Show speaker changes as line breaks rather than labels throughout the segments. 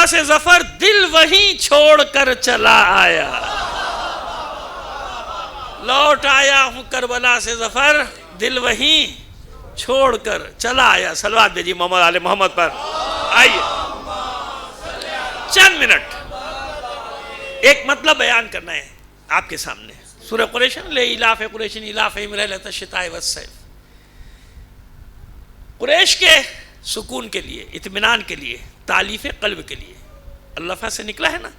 سے ظفر دل وہیں چھوڑ کر چلا آیا. لوٹ آیا ہوں کربلا سے ظفر دل وہیں چھوڑ کر چلا آیا. صلوات بھیجیے محمد آل محمد پر. آئیے چند منٹ ایک مطلب بیان کرنا ہے آپ کے سامنے. سورہ قریش لإلاف قریش إیلافہم رحلۃ الشتاء والصیف. قریش کے سکون کے لیے، اطمینان کے لیے، تالیف قلب کے لیے. اللفظ سے نکلا ہے نا،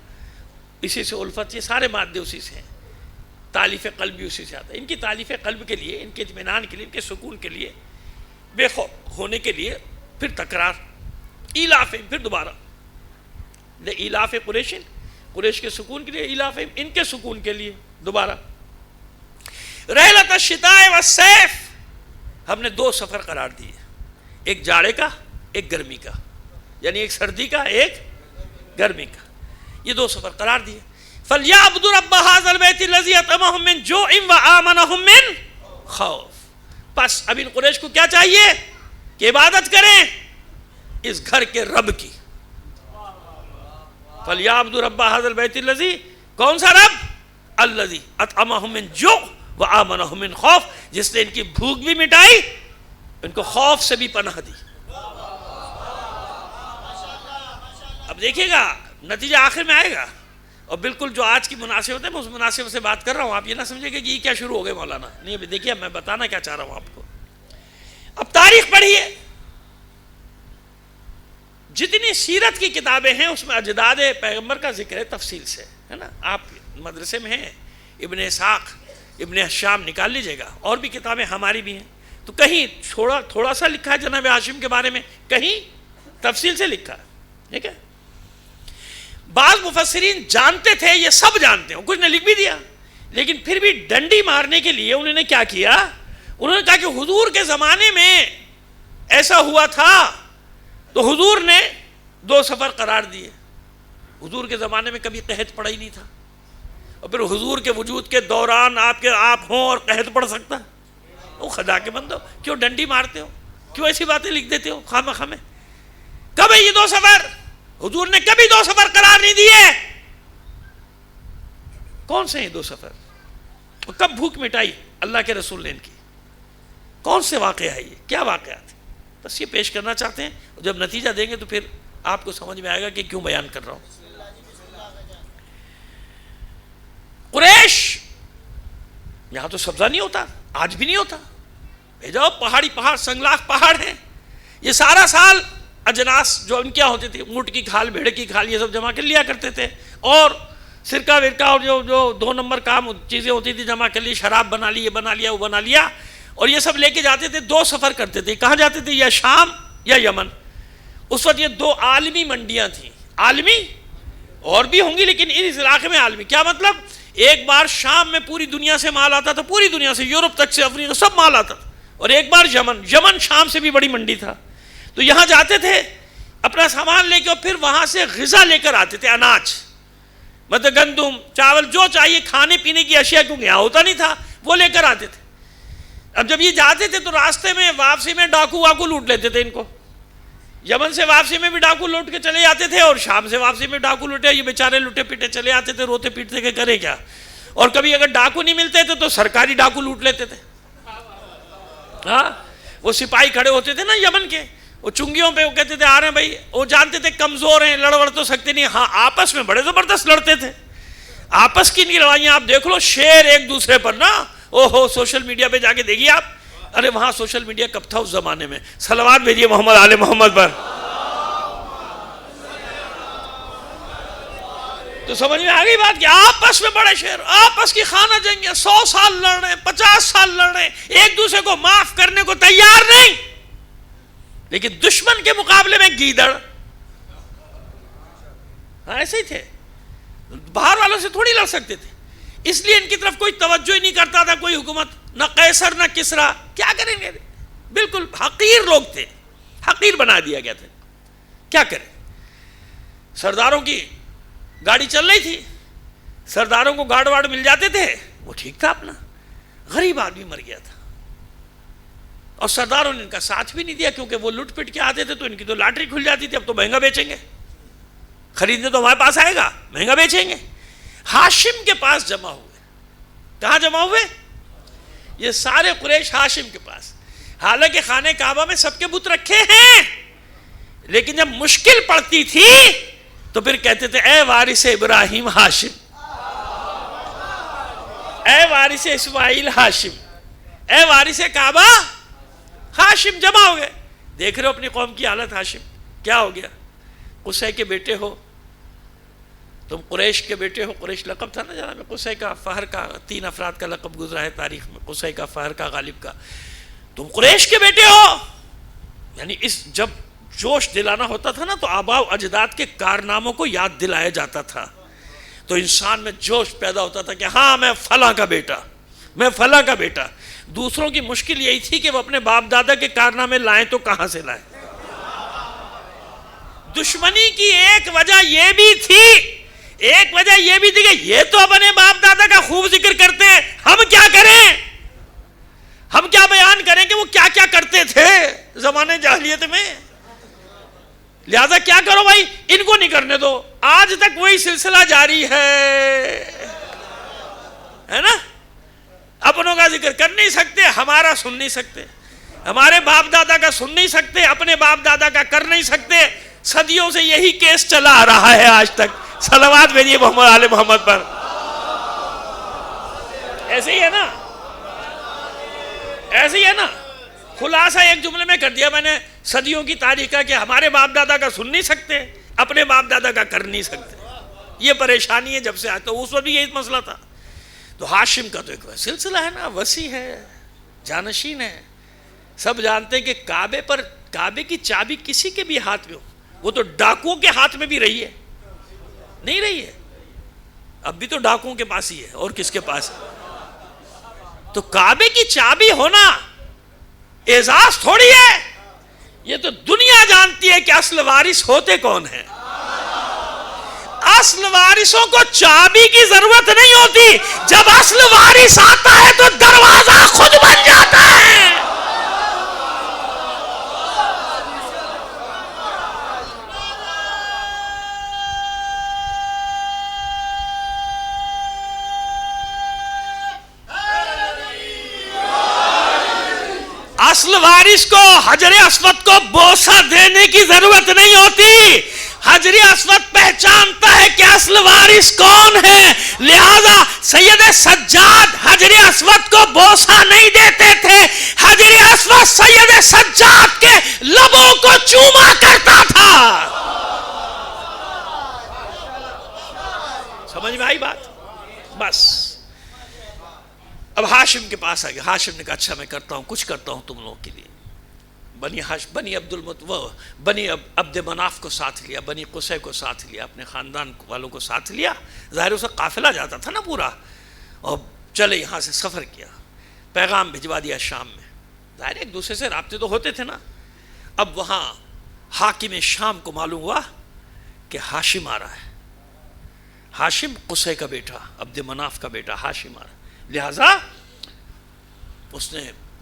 اسی سے الفت، یہ سارے مادے اسی سے ہیں. تالیف قلب بھی اسی سے آتا ہے. ان کی تالیف قلب کے لیے، ان کے اطمینان کے لیے، ان کے سکون کے لیے، بے خوف ہونے کے لیے، پھر تکرار. ایلاف پھر دوبارہ لإلاف قریش، قریش کے سکون کے لیے، ایلاف ان کے سکون کے لیے دوبارہ. رحلۃ الشتاء والصیف، ہم نے دو سفر قرار دیے، ایک جاڑے کا ایک گرمی کا، یعنی ایک سردی کا ایک گرمی کا. یہ دو سفر قرار دیے. فَلْيَعْبُدُوا رَبَّ هَذَا الْبَيْتِ الَّذِي أَطْعَمَهُم مِّن جُوعٍ وَآمَنَهُم مِّن خَوْفٍ. پس اب ان قریش کو کیا چاہیے کہ عبادت کریں اس گھر کے رب کی. فَلْيَعْبُدُوا رَبَّ هَذَا الْبَيْتِ الَّذِي، کون سا رب؟ الَّذِي أَطْعَمَهُم مِّن جُوعٍ وَآمَنَهُم مِّن خَوْفٍ، جس نے ان کی بھوک بھی مٹائی، ان کو خوف سے بھی پناہ دی. اب دیکھیے گا نتیجہ آخر میں آئے گا. اور بالکل جو آج کی مناسبت ہے میں اس مناسبت سے بات کر رہا ہوں. آپ یہ نہ سمجھے کہ یہ کیا شروع ہو گئے مولانا. نہیں، ابھی دیکھیے میں بتانا کیا چاہ رہا ہوں آپ کو. اب تاریخ پڑھیے، جتنی سیرت کی کتابیں ہیں اس میں اجداد پیغمبر کا ذکر ہے تفصیل سے، ہے نا. آپ مدرسے میں ہیں، ابن اسحاق، ابن حشام نکال لیجئے گا. اور بھی کتابیں ہماری بھی ہیں. تو کہیں تھوڑا سا لکھا ہے جناب ہاشم کے بارے میں، کہیں تفصیل سے لکھا ہے. ٹھیک ہے. بعض مفسرین جانتے تھے، یہ سب جانتے ہیں، کچھ نے لکھ بھی دیا، لیکن پھر بھی ڈنڈی مارنے کے لیے انہوں نے کیا کیا؟ انہوں نے کہا کہ حضور کے زمانے میں ایسا ہوا تھا تو حضور نے دو سفر قرار دیے. حضور کے زمانے میں کبھی قحط پڑا ہی نہیں تھا، اور پھر حضور کے وجود کے دوران آپ ہوں اور قحط پڑ سکتا؟ وہ خدا کے بندو، کیوں ڈنڈی مارتے ہو؟ کیوں ایسی باتیں لکھ دیتے ہو خامہ خامہ؟ کب ہے یہ دو سفر؟ حضور نے کبھی دو سفر قرار نہیں دیے. کون سے ہیں دو سفر؟ کب بھوک مٹائی اللہ کے رسول نے ان کی؟ کون سے واقعہ ہے یہ؟ کیا واقعات؟ بس یہ پیش کرنا چاہتے ہیں. جب نتیجہ دیں گے تو پھر آپ کو سمجھ میں آئے گا کہ کیوں بیان کر رہا ہوں. قریش یہاں تو سبزہ نہیں ہوتا، آج بھی نہیں ہوتا. بھیجو پہاڑ سنگلاخ پہاڑ ہیں. یہ سارا سال اجناس جو ان کیا ہوتے تھے، اونٹ کی کھال، بھیڑ کی کھال، یہ سب جمع کر لیا کرتے تھے. اور سرکہ ورکہ اور جو دو نمبر کام چیزیں ہوتی تھی جمع کر لی. شراب بنا لی، یہ بنا لیا، وہ بنا لیا، اور یہ سب لے کے جاتے تھے. دو سفر کرتے تھے. کہاں جاتے تھے؟ یا شام یا یمن. اس وقت یہ دو عالمی منڈیاں تھیں. عالمی اور بھی ہوں گی لیکن اس علاقے میں عالمی. کیا مطلب؟ ایک بار شام میں پوری دنیا سے مال آتا تھا، پوری دنیا سے، یورپ تک سے، افریقہ سب مال آتا تھا. اور ایک بار یمن شام سے بھی بڑی منڈی تھا. تو یہاں جاتے تھے اپنا سامان لے کے، اور پھر وہاں سے غذا لے کر آتے تھے. اناج مطلب گندم، چاول، جو چاہیے کھانے پینے کی اشیاء، کیونکہ یہاں ہوتا نہیں تھا، وہ لے کر آتے تھے. اب جب یہ جاتے تھے تو راستے میں واپسی میں ڈاکو لوٹ لیتے تھے ان کو. یمن سے واپسی میں بھی ڈاکو لوٹ کے چلے جاتے تھے، اور شام سے واپسی میں ڈاکو لوٹے. یہ بیچارے لوٹے پیٹے چلے آتے تھے، روتے پیٹتے کہ کرے کیا. اور کبھی اگر ڈاکو نہیں ملتے تھے تو سرکاری ڈاکو لوٹ لیتے تھے. ہاں، وہ سپاہی کھڑے ہوتے تھے نا یمن کے، وہ چنگیوں پہ وہ کہتے تھے آ رہے ہیں بھائی. وہ جانتے تھے کمزور ہیں، لڑ تو سکتے نہیں. ہاں، آپس میں بڑے زبردست لڑتے تھے. آپس کی نہیں لڑائیاں آپ دیکھ لو، شیر ایک دوسرے پر نا. سوشل میڈیا پہ جا کے دیکھیے آپ. ارے وہاں سوشل میڈیا کب تھا اس زمانے میں؟ صلوات بھیجیے محمد آل محمد پر. تو سمجھ میں آ گئی بات کہ آپس میں بڑے شیر، آپس کی خانہ جنگیں، 100 سال لڑ رہے ہیں، 50 سال لڑ رہے ہیں، ایک دوسرے کو معاف کرنے کو تیار نہیں. لیکن دشمن کے مقابلے میں گیدڑ. ہاں ایسے ہی تھے. باہر والوں سے تھوڑی لڑ سکتے تھے. اس لیے ان کی طرف کوئی توجہ ہی نہیں کرتا تھا کوئی حکومت، نہ قیصر نہ کسرا. کیا کریں گے؟ بالکل حقیر لوگ تھے، حقیر بنا دیا گیا تھا. کیا کریں؟ سرداروں کی گاڑی چل رہی تھی، سرداروں کو گارڈ وارڈ مل جاتے تھے، وہ ٹھیک تھا اپنا. غریب آدمی مر گیا تھا، اور سرداروں نے ان کا ساتھ بھی نہیں دیا، کیونکہ وہ لٹ پٹ کے آتے تھے تو ان کی تو لاٹری کھل جاتی تھی. اب تو مہنگا بیچیں گے. خریدنے تو ہمارے پاس آئے گا، مہنگا بیچیں گے۔ ہاشم کے پاس جمع ہوئے۔ کہاں جمع ہوئے؟ یہ سارے قریش ہاشم کے پاس۔ حالانکہ خانہ کعبہ میں سب کے بت رکھے ہیں، لیکن جب مشکل پڑتی تھی تو پھر کہتے تھے اے وارث ابراہیم ہاشم، اے وارث اسماعیل ہاشم، اے وارث کعبہ ہاشم۔ جمع ہو گئے۔ دیکھ رہے ہو اپنی قوم کی حالت۔ ہاشم کیا ہو گیا؟ قصی کے بیٹے ہو تم، قریش کے بیٹے ہو۔ قریش لقب تھا نا جناب قصی کا، فہر کا، 3 افراد کا لقب گزرا ہے تاریخ میں، قصی کا، فہر کا، غالب کا۔ تم قریش کے بیٹے ہو، یعنی اس جب جوش دلانا ہوتا تھا نا تو آباء و اجداد کے کارناموں کو یاد دلایا جاتا تھا، تو انسان میں جوش پیدا ہوتا تھا کہ ہاں میں فلاں کا بیٹا، میں فلاں کا بیٹا۔ دوسروں کی مشکل یہی تھی کہ وہ اپنے باپ دادا کے کارنامے لائیں تو کہاں سے لائیں۔ دشمنی کی ایک وجہ یہ بھی تھی، ایک وجہ یہ بھی تھی کہ یہ تو اپنے باپ دادا کا خوب ذکر کرتے ہیں، ہم کیا کریں؟ ہم کیا بیان کریں کہ وہ کیا کیا کرتے تھے زمانے جاہلیت میں؟ لہذا کیا کرو بھائی، ان کو نہیں کرنے دو۔ آج تک وہی سلسلہ جاری ہے نا؟ اپنوں کا ذکر کر نہیں سکتے، ہمارا سن نہیں سکتے، ہمارے باپ دادا کا سن نہیں سکتے، اپنے باپ دادا کا کر نہیں سکتے۔ صدیوں سے یہی کیس چلا آ رہا ہے آج تک۔ صلوات بھیجیے محمد آل محمد پر۔ ایسے ہی ہے نا، ایسے ہی ہے نا۔ خلاصہ ایک جملے میں کر دیا میں نے صدیوں کی تاریخ کا کہ ہمارے باپ دادا کا سن نہیں سکتے، اپنے باپ دادا کا کر نہیں سکتے۔ یہ پریشانی ہے جب سے آتا، اس وقت بھی یہی مسئلہ تھا۔ تو ہاشم کا تو ایک سلسلہ ہے نا، وسیع ہے، جانشین ہے۔ سب جانتے ہیں کہ کعبے پر، کعبے کی چابی کسی کے بھی ہاتھ میں ہو، وہ تو ڈاکوؤں کے ہاتھ میں بھی رہی ہے، نہیں رہی ہے؟ اب بھی تو ڈاکوؤں کے پاس ہی ہے، اور کس کے پاس ہے؟ تو کعبے کی چابی ہونا اعزاز تھوڑی ہے، یہ تو دنیا جانتی ہے کہ اصل وارث ہوتے کون ہیں۔ اصل وارثوں کو چابی کی ضرورت نہیں ہوتی، جب اصل وارث آتا ہے تو دروازہ خود بن جاتا ہے۔ اصل وارث کو حجر اسود کو بوسہ دینے کی ضرورت نہیں ہوتی، حجر اسود پہچانتا ہے کہ اصل وارث کون ہے۔ لہذا سید سجاد حجر اسود کو بوسہ نہیں دیتے تھے، حجر اسود سید سجاد کے لبوں کو چوما کرتا تھا۔ سمجھ میں آئی بات؟ بس اب ہاشم کے پاس آ گیا۔ ہاشم نے کہا اچھا میں کرتا ہوں، کچھ کرتا ہوں تم لوگوں کے لیے۔ بنی بنی عبد مناف کو ساتھ لیا، بنی قصی کو ساتھ لیا، اپنے خاندان والوں کو ساتھ لیا۔ ظاہر اسے قافلہ جاتا تھا نا پورا، اور چلے یہاں سے سفر کیا، پیغام بھجوا دیا شام میں۔ ظاہر ایک دوسرے سے رابطے تو ہوتے تھے نا۔ اب وہاں حاکم شام کو معلوم ہوا کہ ہاشم آ رہا ہے، ہاشم قصی کا بیٹا، عبد مناف کا بیٹا ہاشم آ رہا ہے۔ لہذا اس نے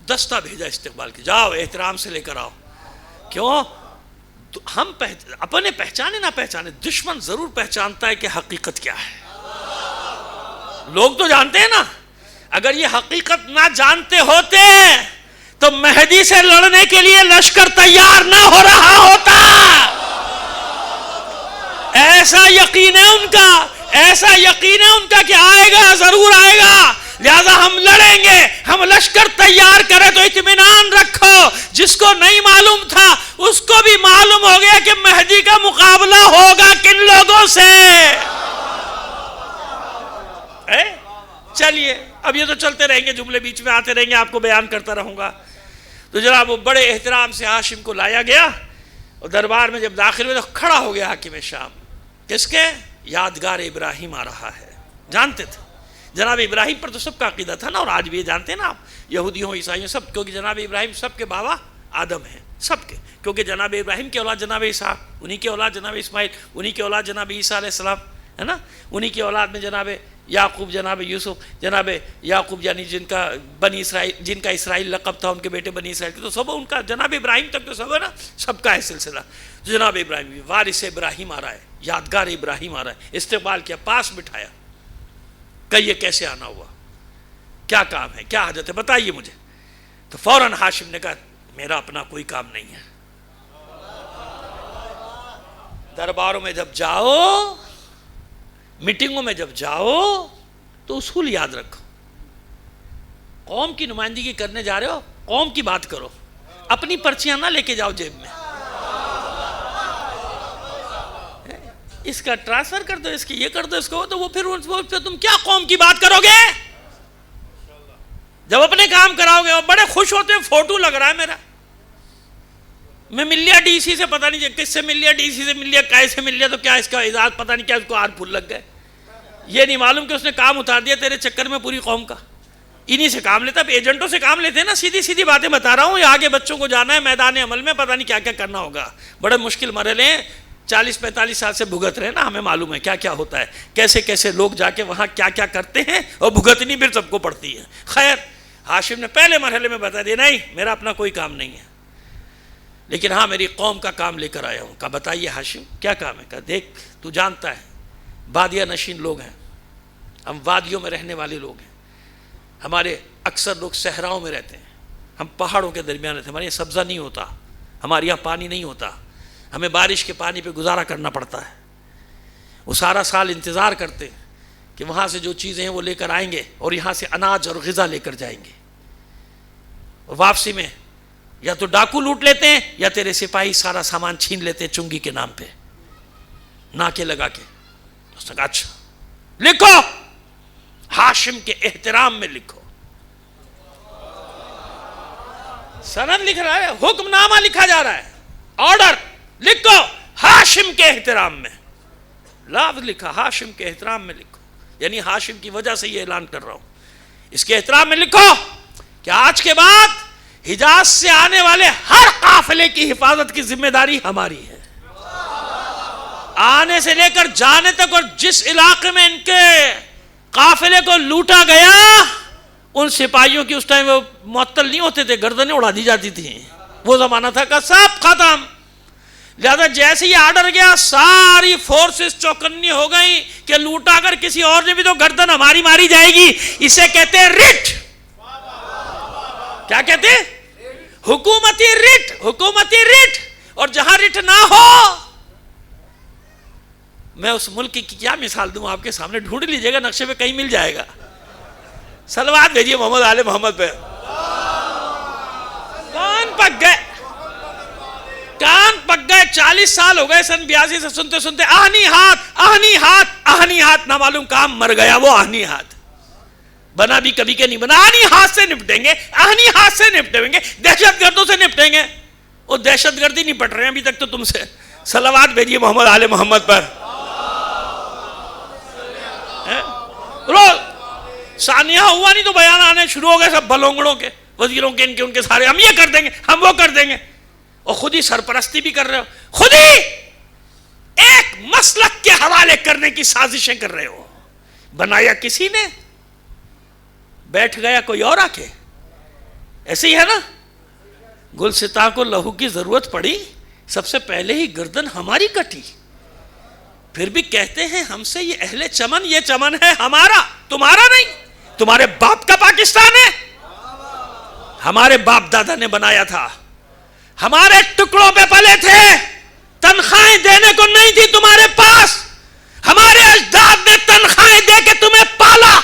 دستہ بھیجا استقبال کی، جاؤ احترام سے لے کر آؤ۔ کیوں؟ ہم اپنے پہچانے نہ پہچانے، دشمن ضرور پہچانتا ہے کہ حقیقت کیا ہے۔ لوگ تو جانتے ہیں نا، اگر یہ حقیقت نہ جانتے ہوتے تو مہدی سے لڑنے کے لیے لشکر تیار نہ ہو رہا ہوتا۔ ایسا یقین ہے ان کا، ایسا یقین ہے ان کا کہ آئے گا، ضرور آئے گا، لہذا ہم لڑیں گے، ہم لشکر تیار کریں۔ تو اطمینان رکھو، جس کو نہیں معلوم تھا اس کو بھی معلوم ہو گیا کہ مہدی کا مقابلہ ہوگا کن لوگوں سے۔ چلیے اب یہ تو چلتے رہیں گے، جملے بیچ میں آتے رہیں گے، آپ کو بیان کرتا رہوں گا۔ تو جناب وہ بڑے احترام سے ہاشم کو لایا گیا، اور دربار میں جب داخل ہوئے تو کھڑا ہو گیا حاکم شام۔ کس کے؟ یادگار ابراہیم آ رہا ہے۔ جانتے تھے جناب ابراہیم پر تو سب کا عقیدہ تھا نا، اور آج بھی یہ جانتے ہیں نا آپ، یہودیوں عیسائیوں سب، کیونکہ جناب ابراہیم سب کے بابا آدم ہیں، سب کے، کیونکہ جناب ابراہیم کی اولاد جناب اسحاق، انہی کی اولاد جناب اسماعیل، انہی کی اولاد جناب عیسیٰ علیہ السلام، ہے نا، انہی کی اولاد میں جناب یعقوب، جناب یوسف، جناب یعقوب یعنی جن کا بنی اسرائیل، جن کا اسرائیل لقب تھا، ان کے بیٹے بنی اسرائیل کے، تو سب ان کا جناب ابراہیم تک تو سب ہے نا، سب کا ہے سلسلہ۔ جناب ابراہیم وارث ابراہیم آ رہا ہے، یادگار ابراہیم آ رہا ہے، استقبال کیا، پاس بٹھایا، کہ یہ کیسے آنا ہوا، کیا کام ہے، کیا حاجت ہے، بتائیے مجھے. تو فوراً ہاشم نے کہا میرا اپنا کوئی کام نہیں ہے. درباروں میں جب جاؤ، میٹنگوں میں جب جاؤ تو اصول یاد رکھو. قوم کی نمائندگی کرنے جا رہے ہو، قوم کی بات کرو، اپنی پرچیاں نہ لے کے جاؤ جیب میں. اس کا ٹرانسفر کر دو، اس کی یہ کر دو، اس کو تو وہ پھر تم کیا قوم کی بات کرو گے؟ جب اپنے کام کراؤ گے اور بڑے خوش ہوتے ہیں، فوٹو لگ رہا ہے میرا، میں مل لیا ڈی سی سے، پتہ نہیں کس سے مل لیا، ڈی سی سے مل لیا، کائے سے مل لیا، تو کیا اس کا اعزاز، پتہ نہیں کیا اس کو آر پھول لگ گئے. یہ نہیں معلوم کہ اس نے کام اتار دیا تیرے چکر میں پوری قوم کا. انہی سے کام لیتا، ایجنٹوں سے کام لیتے ہیں نا. سیدھی سیدھی باتیں بتا رہا ہوں، یہ آگے بچوں کو جانا ہے میدان عمل میں، پتہ نہیں کیا کیا کرنا ہوگا. بڑے مشکل مرحلے ہیں، 40-45 سال سے بھگت رہے نا، ہمیں معلوم ہے کیا کیا ہوتا ہے، کیسے کیسے لوگ جا کے وہاں کیا کیا کرتے ہیں، اور بھگتنی پھر سب کو پڑتی ہے. خیر، ہاشم نے پہلے مرحلے میں بتا دیا نہیں میرا اپنا کوئی کام نہیں ہے، لیکن ہاں میری قوم کا کام لے کر آیا ہوں. کہا بتائیے ہاشم کیا کام ہے؟ کہا دیکھ تو جانتا ہے بادیہ نشین لوگ ہیں، ہم وادیوں میں رہنے والے لوگ ہیں، ہمارے اکثر لوگ صحراؤں میں رہتے ہیں، ہم پہاڑوں کے درمیان رہتے ہیں، ہمارے یہاں سبزہ نہیں ہوتا، ہمارے یہاں پانی نہیں ہوتا، ہمیں بارش کے پانی پہ گزارا کرنا پڑتا ہے. وہ سارا سال انتظار کرتے کہ وہاں سے جو چیزیں ہیں وہ لے کر آئیں گے اور یہاں سے اناج اور غذا لے کر جائیں گے. واپسی میں یا تو ڈاکو لوٹ لیتے ہیں یا تیرے سپاہی سارا سامان چھین لیتے ہیں چنگی کے نام پہ ناکے لگا کے. اس نے کہا اچھا لکھو، ہاشم کے احترام میں لکھو. سند لکھ رہا ہے، حکم نامہ لکھا جا رہا ہے، آرڈر لکھو ہاشم کے احترام میں. لفظ لکھا ہاشم کے احترام میں لکھو، یعنی ہاشم کی وجہ سے یہ اعلان کر رہا ہوں. اس کے احترام میں لکھو کہ آج کے بعد حجاز سے آنے والے ہر قافلے کی حفاظت کی ذمہ داری ہماری ہے، آنے سے لے کر جانے تک. اور جس علاقے میں ان کے قافلے کو لوٹا گیا، ان سپاہیوں کی اس ٹائم وہ معطل نہیں ہوتے تھے، گردنیں اڑا دی جاتی تھیں. وہ زمانہ تھا کہ سب ختم. لہذا جیسے یہ آرڈر گیا، ساری فورسز چوکنی ہو گئی کہ لوٹا کر کسی اور نے بھی تو گردن ہماری ماری جائے گی. اسے کہتے ہیں رٹ. کیا کہتے ہیں؟ حکومتی رٹ. حکومتی رٹ. اور جہاں رٹ نہ ہو، میں اس ملک کی کیا مثال دوں آپ کے سامنے، ڈھونڈ لیجئے گا نقشے پہ کہیں مل جائے گا. صلوات بھیجیے محمد آل محمد پہ. کان پک گئے، کان پک گئے. 40 سال ہو گئے سن 82 سے سنتے سنتے آہنی ہاتھ آہنی ہاتھ آہنی ہاتھ. نہ معلوم کام مر گیا وہ آہنی ہاتھ. بنا بھی کبھی کے نہیں بنا. آہنی ہاتھ سے نپٹیں گے، آہنی ہاتھ سے نپٹیں گے، دہشت گردوں سے نپٹیں گے. وہ دہشت گردی نہیں پٹ رہے ہیں ابھی تک تو تم سے. صلوات بھیجیے محمد آل محمد پر. ثانیہ ہوا نہیں تو بیان آنے شروع ہو گئے سب بلونگڑوں کے، وزیروں کے، ان کے سارے. ہم یہ کر دیں گے، ہم وہ کر دیں گے. اور خود ہی سرپرستی بھی کر رہے ہو، خود ہی ایک مسلک کے حوالے کرنے کی سازشیں کر رہے ہو. بنایا کسی نے، بیٹھ گیا کوئی اور آ کے. ایسے ہی ہے نا. گلستاں کو لہو کی ضرورت پڑی، سب سے پہلے ہی گردن ہماری کٹی. پھر بھی کہتے ہیں ہم سے یہ اہل چمن، یہ چمن ہے ہمارا، تمہارا نہیں. تمہارے باپ کا پاکستان ہے، ہمارے باپ دادا نے بنایا تھا، ہمارے ٹکڑوں پہ پلے تھے، تنخواہیں دینے کو نہیں تھی تمہارے پاس. ہمارے اجداد نے تنخواہیں دے کے تمہیں پالا.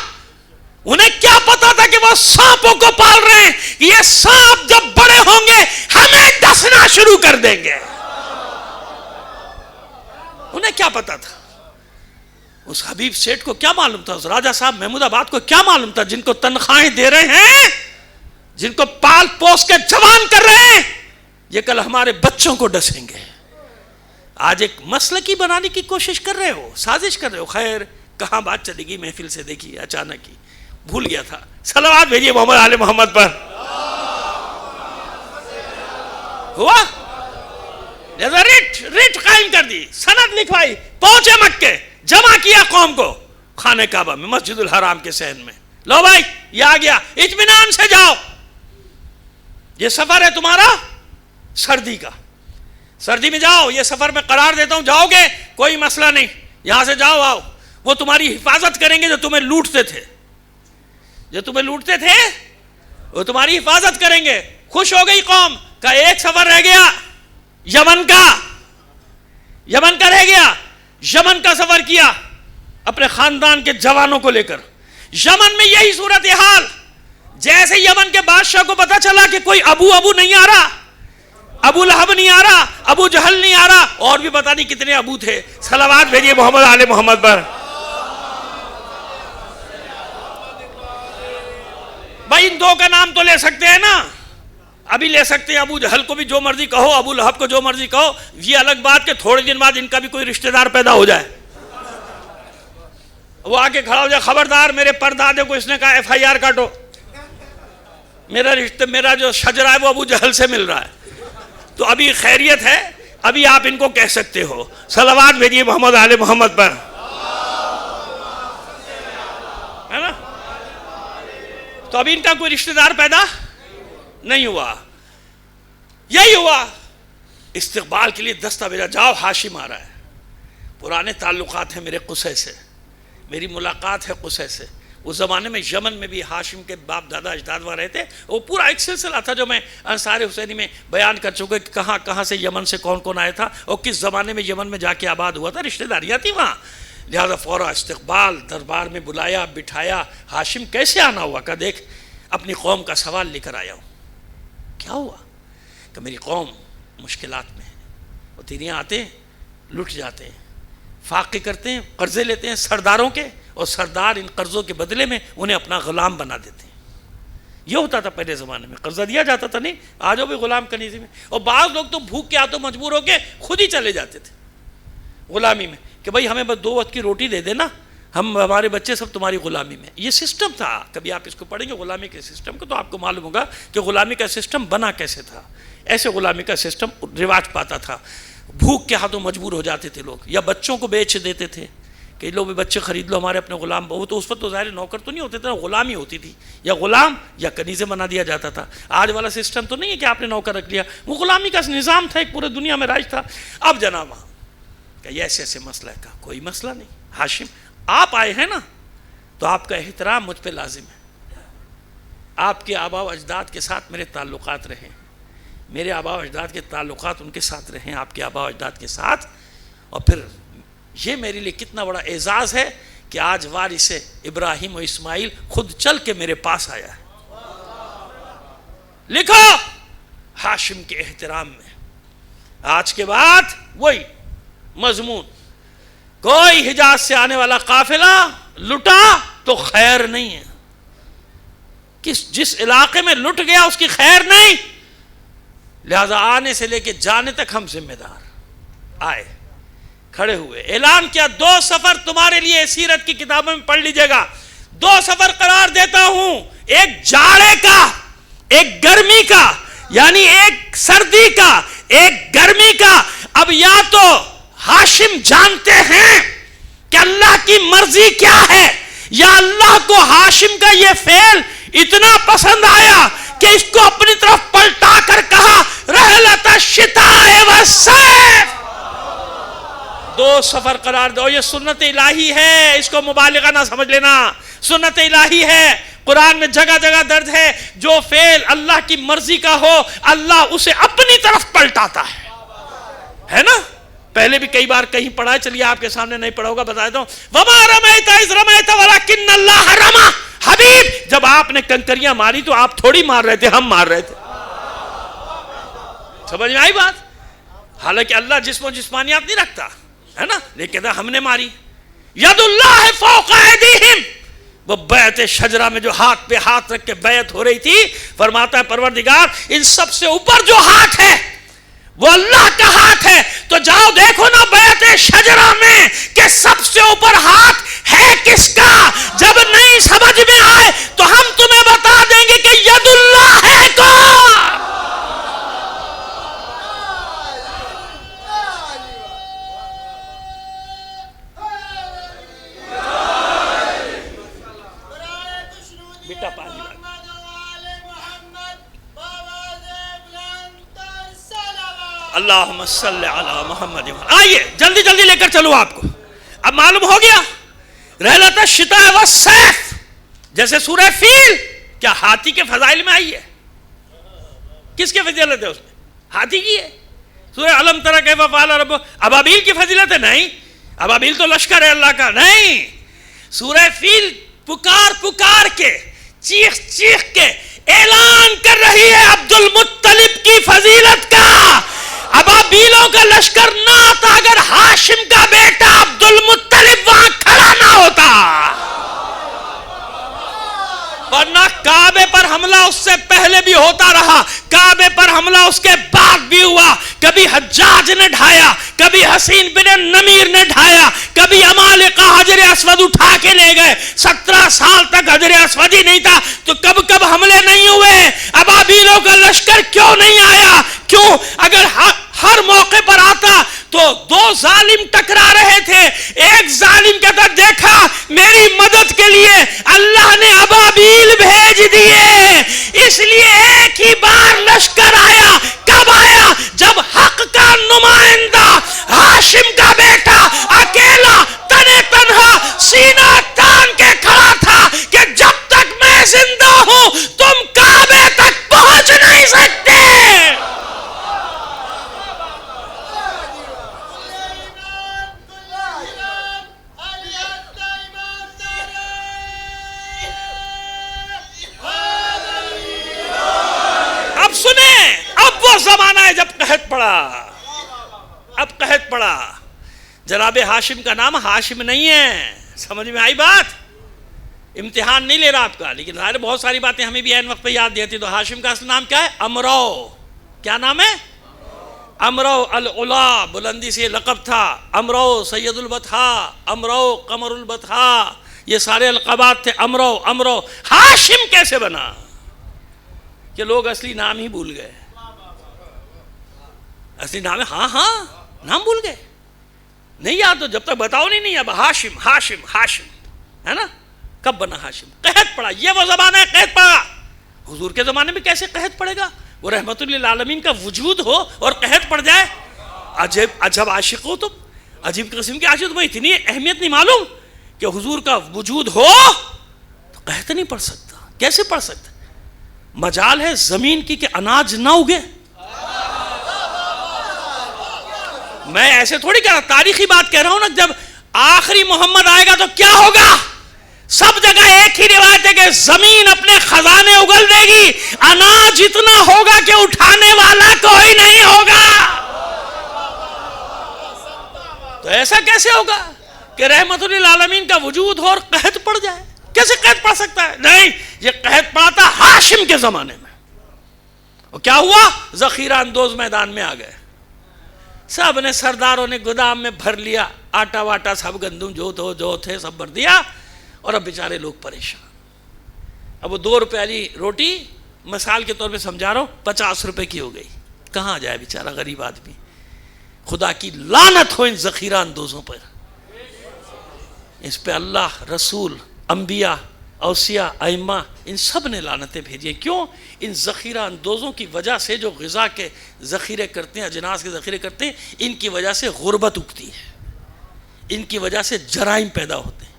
انہیں کیا پتا تھا کہ وہ سانپوں کو پال رہے ہیں، یہ سانپ جب بڑے ہوں گے ہمیں ڈسنا شروع کر دیں گے. انہیں کیا پتا تھا؟ اس حبیب سیٹھ کو کیا معلوم تھا؟ اس راجہ صاحب محمود آباد کو کیا معلوم تھا؟ جن کو تنخواہیں دے رہے ہیں، جن کو پال پوس کے جوان کر رہے ہیں، یہ کل ہمارے بچوں کو ڈسیں گے. آج ایک مسلکی بنانے کی کوشش کر رہے ہو، سازش کر رہے ہو. خیر کہاں بات چلے گی محفل سے، دیکھیے اچانک ہی بھول گیا تھا. صلوات بھیجیے محمد آل محمد پر. ہوا لہذا ریٹ قائم کر دی، سند لکھوائی، پہنچے مکے، جمع کیا قوم کو خانہ کعبہ میں، مسجد الحرام کے صحن میں. لو بھائی یہ آ گیا، اطمینان سے جاؤ. یہ سفر ہے تمہارا سردی کا، سردی میں جاؤ، یہ سفر میں قرار دیتا ہوں، جاؤ گے کوئی مسئلہ نہیں، یہاں سے جاؤ آؤ، وہ تمہاری حفاظت کریں گے جو تمہیں لوٹتے تھے، جو تمہیں لوٹتے تھے وہ تمہاری حفاظت کریں گے۔ خوش ہو گئی قوم کا ایک سفر رہ گیا یمن کا رہ گیا، یمن کا سفر کیا اپنے خاندان کے جوانوں کو لے کر۔ یمن میں یہی صورتحال، جیسے یمن کے بادشاہ کو پتا چلا کہ کوئی ابو نہیں آ رہا، ابو لہب نہیں آ رہا، ابو جہل نہیں آ رہا، اور بھی پتہ نہیں کتنے ابو تھے، صلوات بھیجیے محمد آل محمد پر۔ بھائی ان دو کا نام تو لے سکتے ہیں نا، ابھی لے سکتے ہیں، ابو جہل کو بھی جو مرضی کہو، ابو لہب کو جو مرضی کہو، یہ الگ بات کہ تھوڑے دن بعد ان کا بھی کوئی رشتہ دار پیدا ہو جائے، وہ آ کے کھڑا ہو جائے، خبردار میرے پردادے کو اس نے کہا FIR کاٹو، میرا جو شجرہ ہے وہ ابو جہل سے مل رہا ہے، تو ابھی خیریت ہے، ابھی آپ ان کو کہہ سکتے ہو۔ صلوات بھیجیے محمد آل محمد پر، ہے نا؟ تو ابھی ان کا کوئی رشتہ دار پیدا نہیں ہوا، یہی ہوا استقبال کے لیے دستہ بھیجا، جاؤ ہاشم آ رہا ہے، پرانے تعلقات ہیں میرے قصے سے، میری ملاقات ہے قصے سے۔ اس زمانے میں یمن میں بھی ہاشم کے باپ دادا اجداد وہاں رہتے، وہ پورا ایک سلسلہ تھا جو میں انصار حسینی میں بیان کر چکے کہ کہاں کہاں سے یمن سے کون کون آیا تھا اور کس زمانے میں یمن میں جا کے آباد ہوا تھا، رشتہ داریاں تھی وہاں، لہذا فورا استقبال، دربار میں بلایا بٹھایا۔ ہاشم کیسے آنا ہوا کہ دیکھ اپنی قوم کا سوال لے کر آیا ہوں۔ کیا ہوا کہ میری قوم مشکلات میں ہے، وہ تیرے یہاں آتے ہیں لٹ جاتے ہیں، فاقے کرتے ہیں، قرضے لیتے ہیں سرداروں کے، اور سردار ان قرضوں کے بدلے میں انہیں اپنا غلام بنا دیتے ہیں۔ یہ ہوتا تھا پہلے زمانے میں، قرضہ دیا جاتا تھا، نہیں آجو بھی غلام کنیزی میں، اور بعض لوگ تو بھوک کے آتوں مجبور ہو کے خود ہی چلے جاتے تھے غلامی میں کہ بھائی ہمیں بس 2 وقت کی روٹی دے دینا، ہمارے بچے سب تمہاری غلامی میں۔ یہ سسٹم تھا، کبھی آپ اس کو پڑھیں گے غلامی کے سسٹم کو تو آپ کو معلوم ہوگا کہ غلامی کا سسٹم بنا کیسے تھا۔ ایسے غلامی کا سسٹم رواج پاتا تھا، بھوک کے ہاتھوں مجبور ہو جاتے تھے لوگ، یا بچوں کو بیچ دیتے تھے کہ لو بھی بچے خرید لو ہمارے اپنے غلام، وہ تو اس وقت تو ظاہر نوکر تو نہیں ہوتے تھے، غلامی ہوتی تھی، یا غلام یا کنیزیں بنا دیا جاتا تھا۔ آج والا سسٹم تو نہیں ہے کہ آپ نے نوکر رکھ لیا، وہ غلامی کا نظام تھا، ایک پورے دنیا میں راج تھا۔ اب جناب وہاں کہ یہ ایسے مسئلہ ہے، کہا کوئی مسئلہ نہیں ہاشم، آپ آئے ہیں نا تو آپ کا احترام مجھ پہ لازم ہے، آپ کے آباء و اجداد کے ساتھ میرے تعلقات رہیں، میرے آباء و اجداد کے تعلقات ان کے ساتھ رہیں، آپ کے آباء و اجداد کے ساتھ، اور پھر یہ میرے لیے کتنا بڑا اعزاز ہے کہ آج وارث ابراہیم و اسماعیل خود چل کے میرے پاس آیا ہے۔ لکھو ہاشم کے احترام میں، آج کے بعد وہی مضمون، کوئی حجاز سے آنے والا قافلہ لٹا تو خیر نہیں ہے، جس علاقے میں لٹ گیا اس کی خیر نہیں، لہذا آنے سے لے کے جانے تک ہم ذمہ دار۔ آئے کھڑے ہوئے، اعلان کیا 2 سفر تمہارے لیے سیرت کی کتابوں میں پڑھ لیجئے گا، 2 سفر قرار دیتا ہوں، ایک جاڑے کا، ایک گرمی کا، یعنی ایک سردی کا، ایک گرمی کا۔ اب یا تو ہاشم جانتے ہیں کہ اللہ کی مرضی کیا ہے، یا اللہ کو ہاشم کا یہ فعل اتنا پسند آیا کہ اس کو اپنی طرف پلٹا کر کہا رحلت الشتاء والصیف، 2 سفر قرار دو۔ یہ سنت الہی ہے، اس کو مبالغہ نہ سمجھ لینا، سنت الہی ہے، قرآن میں جگہ جگہ درج ہے، جو فعل اللہ کی مرضی کا ہو اللہ اسے اپنی طرف پلٹاتا ہے نا؟ پہلے بھی کئی بار کہیں پڑھا ہے، چلیے آپ کے سامنے نہیں پڑھا ہوگا، بتا دیتا ہوں، وَمَا رَمَيْتَ إِذْ رَمَيْتَ وَلَكِنَّ اللَّهَ رَمَى۔ حبیب جب آپ نے کنکریاں ماری تو آپ تھوڑی مار رہے تھے، ہم مار رہے تھے، سمجھ میں آئی بات؟ حالانکہ اللہ جسم و جسمانیات نہیں رکھتا ہے نا، لیکن ہم نے ماری۔ ید اللہ فوق ایدیہم، وہ بیعت شجرہ میں جو ہاتھ پہ ہاتھ رکھ کے بیعت ہو رہی تھی، فرماتا ہے پروردگار ان سب سے اوپر جو ہاتھ ہے وہ اللہ کا ہاتھ ہے، تو جاؤ دیکھو نا بیعت شجرہ میں کہ سب سے اوپر ہاتھ ہے کس کا۔ جب نہیں سمجھ میں آئے تو ہم تمہیں بتا دیں گے کہ ید اللہ ہے کون۔ بیٹا پانی اللہم صلی علی محمد. آئیے جلدی جلدی لے کر چلو آپ کو. اب معلوم ہو گیا رحلت الشتاء والصیف جیسے سورہ فیل کیا ہاتھی کے فضائل میں آئی ہے؟ کس کی فضیلت ہے اس میں؟ ہاتھی کی ہے. سورہ علم تری کیف فعل ربک ابابیل کی فضیلت ہے؟ نہیں. ابابیل تو لشکر ہے اللہ کا. نہیں. سورہ فیل پکار پکار کے چیخ چیخ کے اعلان کر رہی ہے عبد المطلب کی فضیلت کا. ابابیلوں کا لشکر نہ آتا اگر ہاشم کا بیٹا عبد المطلب وہاں کھڑا نہ ہوتا. ورنہ کعبے پر حملہ اس سے پہلے بھی ہوتا رہا, کعبے پر حملہ اس کے بعد بھی ہوا. کبھی حجاج نے ڈھایا, کبھی حسین بن نمیر نے ڈھایا, کبھی عمالقہ حجر اسود اٹھا کے لے گئے. 17 سال تک حجر اسود ہی نہیں تھا تو کب کب حملے نہیں ہوئے؟ ابابیلوں کا لشکر کیوں نہیں آیا؟ کیوں؟ اگر ہر موقع پر آتا تو دو ظالم ٹکرا رہے تھے. ایک ظالم کہتا دیکھا میری مدد کے لیے اللہ نے ابابیل بھیج دیے, اس لیے ایک ہی بار لشکر آیا. کب آیا؟ جب حق کا نمائندہ ہاشم کا بیٹا اکیلا تنے تنہا سینہ تان کے کھڑا تھا کہ جب تک میں زندہ ہوں تم کعبے تک پہنچ نہیں سکتے. اب سنیں, اب وہ زمانہ ہے جب قحط پڑا. اب قحط پڑا. جناب ہاشم کا نام ہاشم نہیں ہے. سمجھ میں آئی بات؟ امتحان نہیں لے رہا آپ کا, لیکن ظاہر بہت ساری باتیں ہمیں بھی عین وقت پہ یاد دیتی. تو ہاشم کا اصل نام کیا ہے؟ امرو. کیا نام ہے؟ امرو العلا, بلندی سے لقب تھا. امرو سید البطحاء, امرو قمر البطحاء, یہ سارے القابات تھے. امرو امرو. ہاشم کیسے بنا کہ لوگ اصلی نام ہی بھول گئے؟ اصلی نام ہے, ہاں نام بھول گئے, نہیں یاد تو جب تک بتاؤ نہیں. اب ہاشم ہاشم ہاشم ہے نا. کب بنا ہاشم؟ قحط پڑا. یہ وہ زمانہ ہے قحط پڑا. حضور کے زمانے میں کیسے قحط پڑے گا؟ وہ رحمت للعالمین کا وجود ہو اور قحط پڑ جائے. عجب عاشق ہو تم, عجیب قسم کے عاشق. تمہیں اتنی اہمیت نہیں معلوم کہ حضور کا وجود ہو تو قحط نہیں پڑ سکتا. کیسے پڑ سکتا؟ مجال ہے زمین کی کہ اناج نہ اگے. میں ایسے تھوڑی کہہ رہا, تاریخی بات کہہ رہا ہوں نا. جب آخری محمد آئے گا تو کیا ہوگا؟ سب جگہ ایک ہی روایت ہے کہ زمین اپنے خزانے اگل دے گی, اناج اتنا ہوگا کہ اٹھانے والا کوئی نہیں ہوگا. تو ایسا کیسے ہوگا کہ رحمت للعالمین کا وجود ہو اور قحط پڑ جائے؟ کیسے قحط پڑ سکتا ہے؟ نہیں, یہ قحط پڑا تھا ہاشم کے زمانے میں. اور کیا ہوا؟ ذخیرہ اندوز میدان میں آ گئے. سب نے سرداروں نے گودام میں بھر لیا, آٹا واٹا سب گندم جو تھے سب بھر دیا. اور اب بیچارے لوگ پریشان. اب وہ 2 روپے والی روٹی مثال کے طور پہ سمجھا رہا ہوں 50 روپے کی ہو گئی. کہاں جائے بیچارہ غریب آدمی؟ خدا کی لعنت ہو ان ذخیرہ اندوزوں پر. اس پہ اللہ, رسول, انبیاء, اوصیاء, ائمہ, ان سب نے لعنتیں بھیجی. کیوں؟ ان ذخیرہ اندوزوں کی وجہ سے جو غذا کے ذخیرے کرتے ہیں, اجناس کے ذخیرے کرتے ہیں, ان کی وجہ سے غربت اگتی ہے, ان کی وجہ سے جرائم پیدا ہوتے ہیں,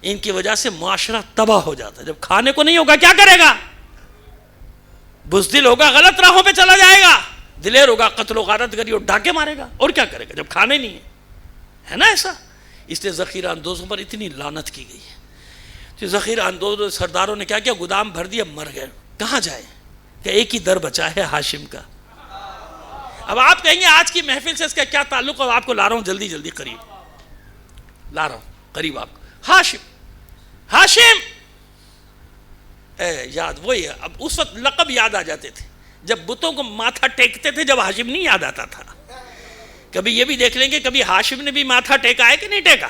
ان کی وجہ سے معاشرہ تباہ ہو جاتا ہے. جب کھانے کو نہیں ہوگا کیا کرے گا؟ بزدل ہوگا, غلط راہوں پہ چلا جائے گا. دلیر ہوگا, قتل و غارت گری اور ڈاکے مارے گا. اور کیا کرے گا جب کھانے نہیں ہے نا ایسا. اس لیے ذخیرہ اندوزوں پر اتنی لعنت کی گئی ہے. تو ذخیرہ اندوزوں سرداروں نے کیا کیا؟ گودام بھر دیا, مر گئے. کہاں جائے؟ کہ ایک ہی در بچا ہے ہاشم کا. اب آپ کہیں گے آج کی محفل سے اس کا کیا تعلق؟ اور آپ کو لا رہا ہوں جلدی جلدی قریب لا رہا ہوں قریب آپ کو. ہاشم یاد وہی ہے. اب اس وقت لقب یاد آ جاتے تھے جب بتوں کو ماتھا ٹیکتے تھے, جب ہاشم نہیں یاد آتا تھا. کبھی یہ بھی دیکھ لیں گے کبھی ہاشم نے بھی ماتھا ٹیکا ہے کہ نہیں ٹیکا؟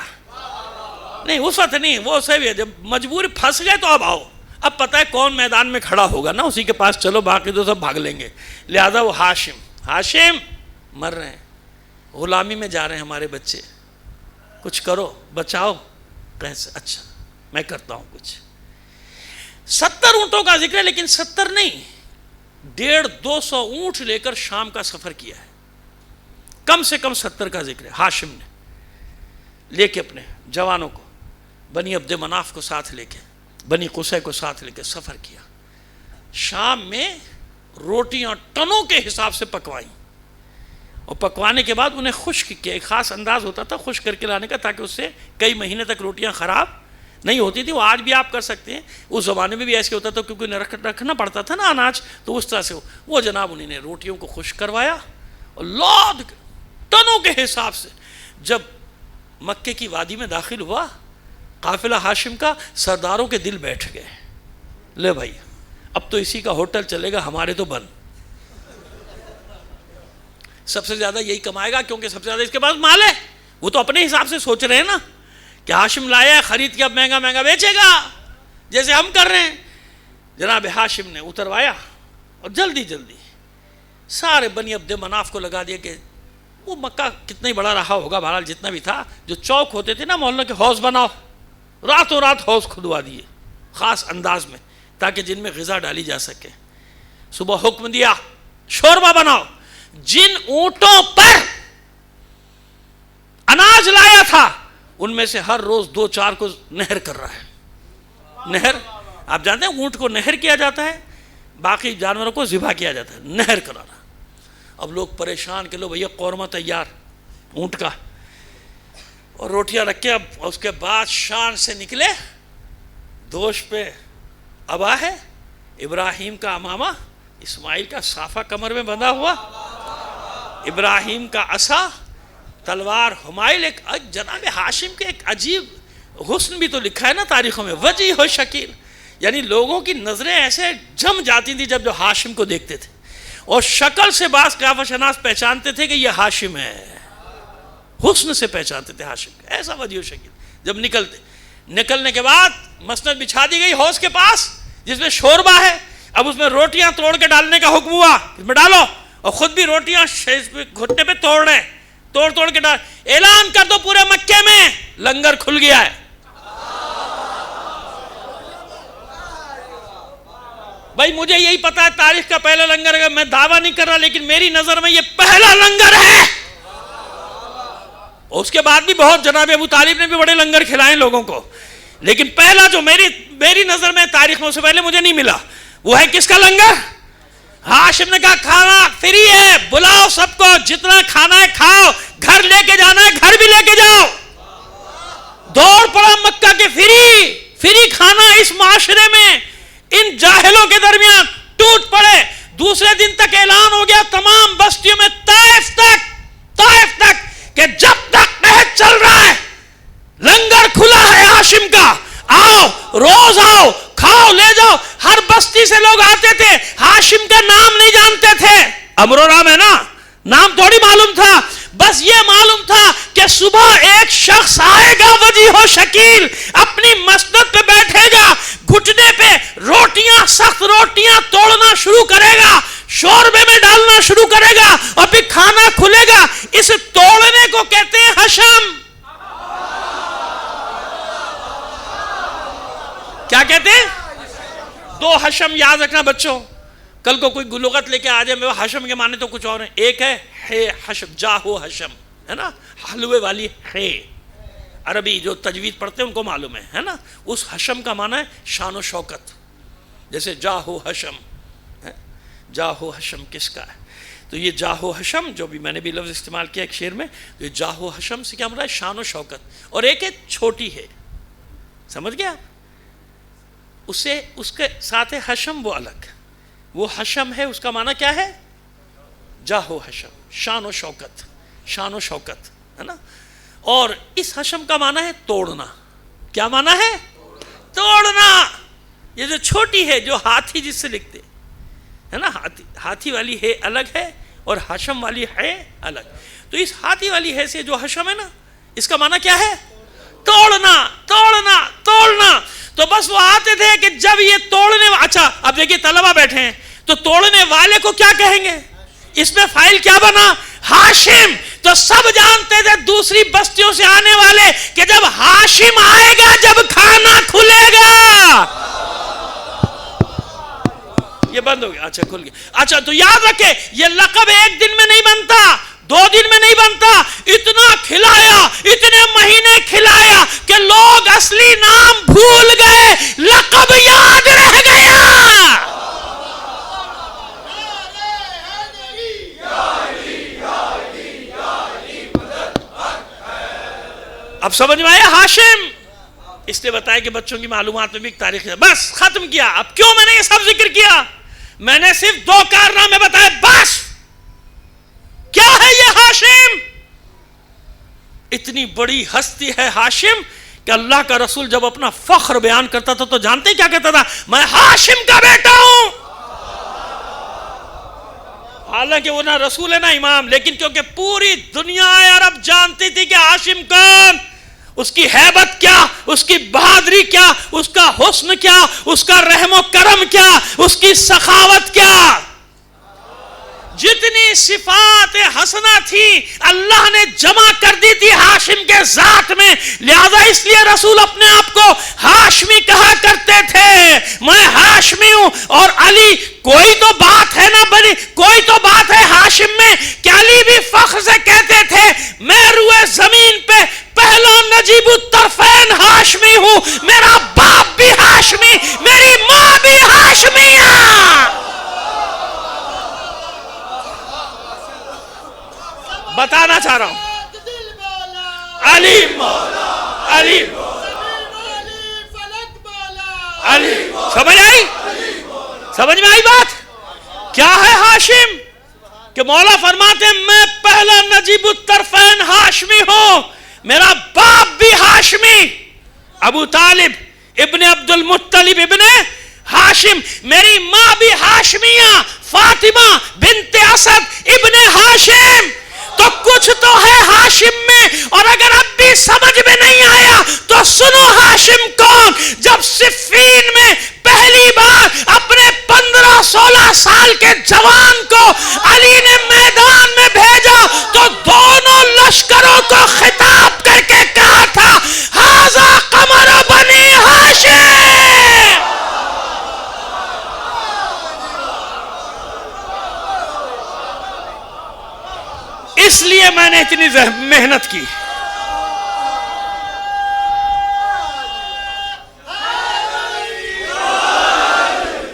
نہیں, اس وقت نہیں. وہ صحیح ہے جب مجبور پھنس گئے تو اب آؤ, اب پتہ ہے کون میدان میں کھڑا ہوگا نا, اسی کے پاس چلو, باقی تو سب بھاگ لیں گے. لہذا وہ ہاشم مر رہے ہیں, غلامی میں جا رہے ہیں ہمارے بچے, کچھ کرو, بچاؤ. کیسے؟ اچھا میں کرتا ہوں کچھ. 70 اونٹوں کا ذکر ہے, لیکن 70 نہیں, 150-200 اونٹ لے کر شام کا سفر کیا ہے. کم سے کم 70 کا ذکر ہے. ہاشم نے لے کے اپنے جوانوں کو بنی عبد مناف کو ساتھ لے کے بنی قصی کو ساتھ لے کے سفر کیا. شام میں روٹیاں ٹنوں کے حساب سے پکوائیں اور پکوانے کے بعد انہیں خشک کیا. ایک خاص انداز ہوتا تھا خشک کر کے لانے کا تاکہ اس سے کئی مہینے تک روٹیاں خراب نہیں ہوتی تھی. وہ آج بھی آپ کر سکتے ہیں, اس زمانے میں بھی ایسے ہوتا تھا کیونکہ انہیں رکھنا پڑتا تھا نا اناج, تو اس طرح سے وہ جناب انہیں نے روٹیوں کو خشک کروایا اور لاد ٹنوں کے حساب سے. جب مکے کی وادی میں داخل ہوا قافلہ ہاشم کا, سرداروں کے دل بیٹھ گئے, لے بھائی اب تو اسی کا ہوٹل چلے گا, ہمارے تو بند. سب سے زیادہ یہی کمائے گا کیونکہ سب سے زیادہ اس کے پاس مال ہے. وہ تو اپنے حساب سے سوچ رہے ہیں نا کہ ہاشم لایا ہے, خرید کے اب مہنگا مہنگا بیچے گا جیسے ہم کر رہے ہیں. جناب ہاشم نے اتروایا اور جلدی جلدی سارے بنی عبد مناف کو لگا دیا کہ وہ مکہ کتنا ہی بڑا رہا ہوگا, بہرحال جتنا بھی تھا, جو چوک ہوتے تھے نا محلوں کے, حوض بناؤ. راتوں رات حوض کھدوا دیے خاص انداز میں تاکہ جن میں غذا ڈالی جا سکے. صبح حکم دیا شوربہ بناؤ. جن اونٹوں پر اناج لایا تھا ان میں سے ہر روز 2-4 کو نہر کر رہا ہے. نہر آپ جانتے ہیں اونٹ کو نہر کیا جاتا ہے, باقی جانوروں کو ذبح کیا جاتا ہے, نہر کرا رہا. اب لوگ پریشان کہ لو بھیا قورمہ تیار اونٹ کا, اور روٹیاں رکھ کے. اب اس کے بعد شان سے نکلے, دوش پہ ابا ہے, ابراہیم کا امامہ, اسماعیل کا صافہ کمر میں بندھا ہوا, ابراہیم کا عصا, تلوار حمائل. ایک جناب ہاشم کے ایک عجیب حسن بھی تو لکھا ہے نا تاریخوں میں, وجیح و شکیل. یعنی لوگوں کی نظریں ایسے جم جاتی تھی جب جو ہاشم کو دیکھتے تھے, اور شکل سے بعض قیافہ شناس پہچانتے تھے کہ یہ ہاشم ہے. حسن سے پہچانتے تھے ہاشم کا, ایسا وجیح و شکیل. جب نکلنے کے بعد مسند بچھا دی گئی حوض کے پاس جس میں شوربہ ہے. اب اس میں روٹیاں توڑ کے ڈالنے کا حکم ہوا, اس میں ڈالو, اور خود بھی روٹیاں گھٹنے پہ توڑ رہے, توڑ کے ڈال. اعلان کر دو پورے مکے میں لنگر کھل گیا ہے. بھائی مجھے یہی پتا ہے تاریخ کا پہلا لنگر ہے, میں دعویٰ نہیں کر رہا, لیکن میری نظر میں یہ پہلا لنگر ہے. اس کے بعد بھی بہت جناب ابو طالب نے بھی بڑے لنگر کھلائے لوگوں کو, لیکن پہلا جو میری نظر میں تاریخ میں اس سے پہلے مجھے نہیں ملا, وہ ہے کس کا لنگر؟ ہاشم نے کہا کھانا فری ہے, بلاؤ سب کو, جتنا کھانا ہے کھاؤ, گھر لے کے جانا ہے گھر بھی لے کے جاؤ. دوڑ پڑا مکہ کے فری کھانا اس معاشرے میں ان جاہلوں کے درمیان ٹوٹ پڑے. دوسرے دن تک اعلان ہو گیا تمام بستیوں میں, طائف تک کہ جب تک قحط چل رہا ہے لنگر کھلا ہے ہاشم کا, آؤ روز آؤ کھاؤ لے جاؤ. ہر بستی سے لوگ آتے تھے, ہاشم کا نام نہیں جانتے تھے. امر و رام ہے نا, نام تھوڑی معلوم تھا, بس یہ معلوم تھا کہ صبح ایک شخص آئے گا وجیح و شکیل, اپنی مسند پہ بیٹھے گا, گھٹنے پہ روٹیاں, سخت روٹیاں توڑنا شروع کرے گا, شوربے میں ڈالنا شروع کرے گا, اور پھر کھانا کھلے گا. اس توڑنے کو کہتے ہیں حشم. کیا کہتے ہیں؟ 2 حشم یاد رکھنا بچوں, کل کو کوئی لغت لے کے آ جائے, حشم کے معنی تو کچھ اور ہیں. ایک ہے حشم, جاہو حشم ہے نا, حلوے والی ہے, عربی جو تجوید پڑھتے ہیں ان کو معلوم ہے نا. اس حشم کا معنی ہے شان و شوکت, جیسے جاہو حشم. جاہو حشم کس کا ہے؟ تو یہ جاہو حشم جو بھی میں نے بھی لفظ استعمال کیا ایک شعر میں, تو یہ جاہو حشم سے کیا مراد ہے؟ شان و شوکت. اور ایک ہے چھوٹی ہے, سمجھ گیا؟ اس کے ساتھ ہے حشم, وہ الگ, وہ حشم ہے, اس کا معنی کیا ہے؟ جاہو حشم, شان و شوکت ہے نا. اور اس حشم کا معنی ہے توڑنا. کیا معنی ہے؟ توڑنا. یہ جو چھوٹی ہے, جو ہاتھی جس سے لکھتے ہے نا, ہاتھی والی ہے الگ ہے اور حشم والی ہے الگ. تو اس ہاتھی والی ہے سے جو حشم ہے نا, اس کا معنی کیا ہے؟ توڑنا. تو بس وہ آتے تھے کہ جب یہ توڑنے, اچھا اب دیکھیے طلبہ بیٹھے ہیں, تو توڑنے والے کو کیا کہیں گے؟ اس میں فائل کیا بنا؟ ہاشم. تو سب جانتے تھے دوسری بستیوں سے آنے والے کہ جب ہاشم آئے گا جب کھانا کھلے گا. یہ بند ہو گیا, اچھا کھل گیا. اچھا تو یاد رکھے, یہ لقب ایک دن میں نہیں بنتا, 2 دن میں نہیں بنتا، اتنا کھلایا، اتنے مہینے کھلایا کہ لوگ اصلی نام بھول گئے، لقب یاد رہ گیا۔ اب سمجھ میں آیا؟ ہاشم اس نے بتایا کہ بچوں کی معلومات میں بھی ایک تاریخ ہے، بس ختم کیا۔ اب کیوں میں نے یہ سب ذکر کیا؟ میں نے صرف 2 کارنامے بتائے بس۔ کیا ہے یہ ہاشم؟ اتنی بڑی ہستی ہے ہاشم کہ اللہ کا رسول جب اپنا فخر بیان کرتا تھا تو جانتے کیا کہتا تھا؟ میں ہاشم کا بیٹا ہوں۔ حالانکہ وہ نہ رسول ہے نہ امام، لیکن کیونکہ پوری دنیا عرب جانتی تھی کہ ہاشم کون، اس کی ہیبت کیا، اس کی بہادری کیا، اس کا حسن کیا، اس کا رحم و کرم کیا، اس کی سخاوت کیا، جتنی صفات حسنہ تھی اللہ نے جمع کر دی تھی ہاشم کے ذات میں، لہذا اس لیے رسول اپنے آپ کو ہاشمی کہا کرتے تھے، میں ہاشمی ہوں۔ اور علی، کوئی تو بات ہے نا بنی، کوئی تو بات ہے ہاشم میں کہ علی بھی فخر سے کہتے تھے میں روئے زمین پہ پہلا نجیب الطرفین ہاشمی ہوں، میرا باپ بھی ہاشمی، میری ماں بھی ہاشمیہ۔ بتانا چاہ رہا ہوں، علی مولا، علی علی، سمجھ آئی؟ سمجھ میں آئی بات؟ کیا ہے ہاشم؟ کہ مولا فرماتے ہیں میں پہلا نجیب الطرفین ہاشمی ہوں، میرا باپ بھی ہاشمی، ابو طالب ابن عبد المطلب ابن ہاشم، میری ماں بھی ہاشمیہ، فاطمہ بنت اسد ابن ہاشم۔ تو کچھ تو ہے ہاشم میں، اور اگر اب بھی سمجھ میں نہیں آیا تو سنو ہاشم کون۔ جب صفین میں پہلی بار اپنے 15-16 سال کے جوان کو علی نے میدان میں بھیجا تو دونوں لشکروں کو خطاب کر کے کہا تھا ھذا قمر بنی ہاشم۔ اس لیے میں نے اتنی محنت کی۔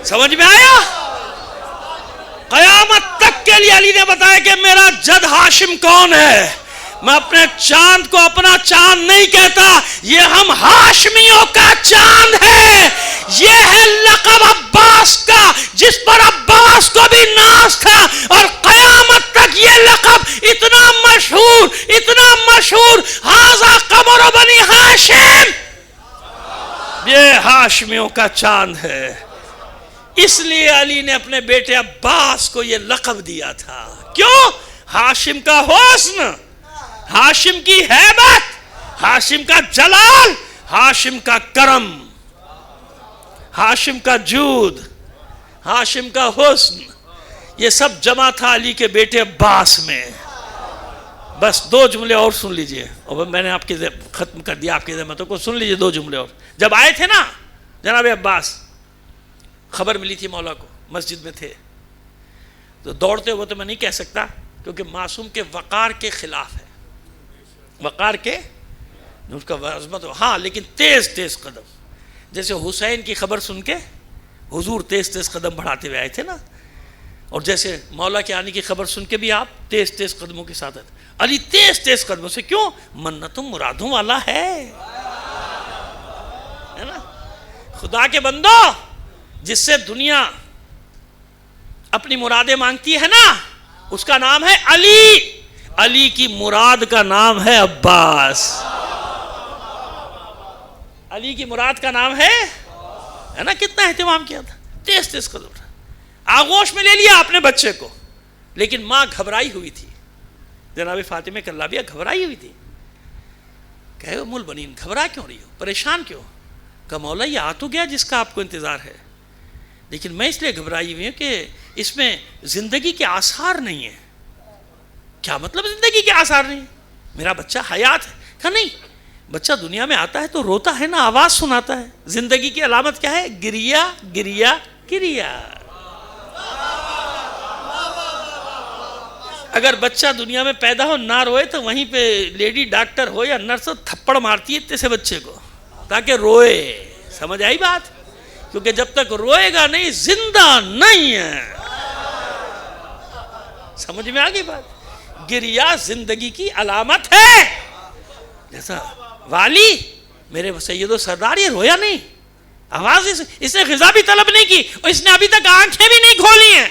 سمجھ میں آیا؟ قیامت تک کے لیے علی نے بتایا کہ میرا جد ہاشم کون ہے۔ میں اپنے چاند کو اپنا چاند نہیں کہتا، یہ ہم ہاشمیوں کا چاند ہے۔ یہ ہے لقب عباس کا، جس پر عباس کو بھی ناز تھا، اور قیامت تک یہ لقب اتنا مشہور، اتنا مشہور، ھذا قمر بنی ہاشم، یہ ہاشمیوں کا چاند ہے۔ اس لیے علی نے اپنے بیٹے عباس کو یہ لقب دیا تھا۔ کیوں؟ ہاشم کا حسن، ہاشم کی ہیبت، ہاشم کا جلال، ہاشم کا کرم، ہاشم کا جود، ہاشم کا حسن، یہ سب جمع تھا علی کے بیٹے عباس میں۔ بس 2 جملے اور سن لیجئے، اور میں نے آپ کے ختم کر دیا آپ کی ذمتوں کو، سن لیجئے 2 جملے اور۔ جب آئے تھے نا جناب عباس، خبر ملی تھی مولا کو، مسجد میں تھے، تو دوڑتے ہوئے تو میں نہیں کہہ سکتا کیونکہ معصوم کے وقار کے خلاف ہے، وقار کے اس کا عظمت ہو، ہاں لیکن تیز تیز قدم، جیسے حسین کی خبر سن کے حضور تیز تیز قدم بڑھاتے ہوئے آئے تھے نا، اور جیسے مولا کے آنے کی خبر سن کے بھی آپ تیز تیز قدموں کے ساتھ آتے۔ علی تیز تیز قدموں سے، کیوں؟ منتوں مرادوں والا ہے نا۔ خدا کے بندو، جس سے دنیا اپنی مرادیں مانگتی ہے نا، اس کا نام ہے علی۔ علی کی مراد کا نام ہے عباس، علی کی مراد کا نام ہے نا۔ کتنا اہتمام کیا تھا، تیز تیز قدم اٹھا، آغوش میں لے لیا اپنے بچے کو، لیکن ماں گھبرائی ہوئی تھی، جناب فاطمہ کلابیہ گھبرائی ہوئی تھی۔ کہے ام البنین گھبرا کیوں رہی ہو، پریشان کیوں؟ کہ مولا یہ آ تو گیا جس کا آپ کو انتظار ہے، لیکن میں اس لیے گھبرائی ہوئی ہوں کہ اس میں زندگی کے آثار نہیں ہیں۔ کیا مطلب زندگی کے آثار نہیں؟ میرا بچہ حیات ہے۔ کہا نہیں، بچہ دنیا میں آتا ہے تو روتا ہے نا، آواز سناتا ہے۔ زندگی کی علامت کیا ہے؟ گریا گریا گریا۔ اگر بچہ دنیا میں پیدا ہو نہ روئے تو وہیں پہ لیڈی ڈاکٹر ہو یا نرس ہو تھپڑ مارتی ہے اتنے سے بچے کو تاکہ روئے. سمجھ آئی بات؟ کیونکہ جب تک روئے گا نہیں زندہ نہیں ہے. سمجھ میں آگئی بات؟ گریا زندگی کی علامت ہے. جیسا والی میرے سید و سردار یہ رویا نہیں, آواز اس نے غذا بھی طلب نہیں کی اور اس نے ابھی تک آنکھیں بھی نہیں کھولی ہیں.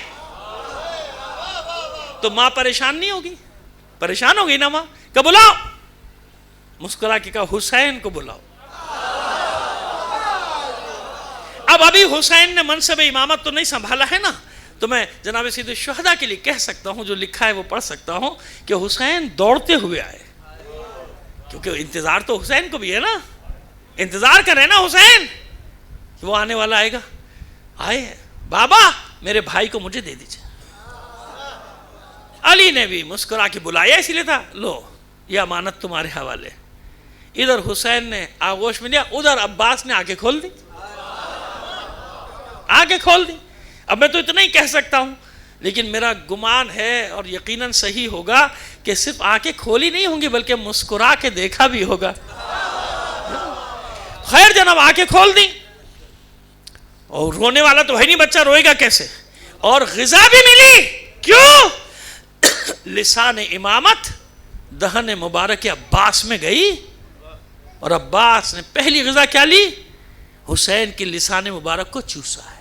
تو ماں پریشان نہیں ہوگی؟ پریشان ہوگی نا ماں. کہ بلاؤ, مسکرا کے کہا حسین کو بلاؤ. اب ابھی حسین نے منصب امامت تو نہیں سنبھالا ہے نا, تو میں جناب سید الشہداء کے لیے کہہ سکتا ہوں, جو لکھا ہے وہ پڑھ سکتا ہوں کہ حسین دوڑتے ہوئے آئے. کیونکہ انتظار تو حسین کو بھی ہے نا, انتظار کرے نا حسین کہ وہ آنے والا آئے گا. آئے, بابا میرے بھائی کو مجھے دے دیجئے. علی نے بھی مسکرا کے بلایا, اسی لیے تھا لو یہ امانت تمہارے حوالے. ادھر حسین نے آغوش میں لیا, ادھر عباس نے آنکھیں کھول دی. آنکھیں کھول دی. اب میں تو اتنا ہی کہہ سکتا ہوں, لیکن میرا گمان ہے اور یقیناً صحیح ہوگا کہ صرف آنکھیں کھولی نہیں ہوں گی بلکہ مسکرا کے دیکھا بھی ہوگا. خیر جناب آنکھیں کھول دی, اور رونے والا تو ہے نہیں, بچہ روئے گا کیسے. اور غذا بھی ملی. کیوں؟ لسان امامت دہن مبارک عباس میں گئی, اور عباس نے پہلی غذا کیا لی؟ حسین کی لسان مبارک کو چوسا ہے.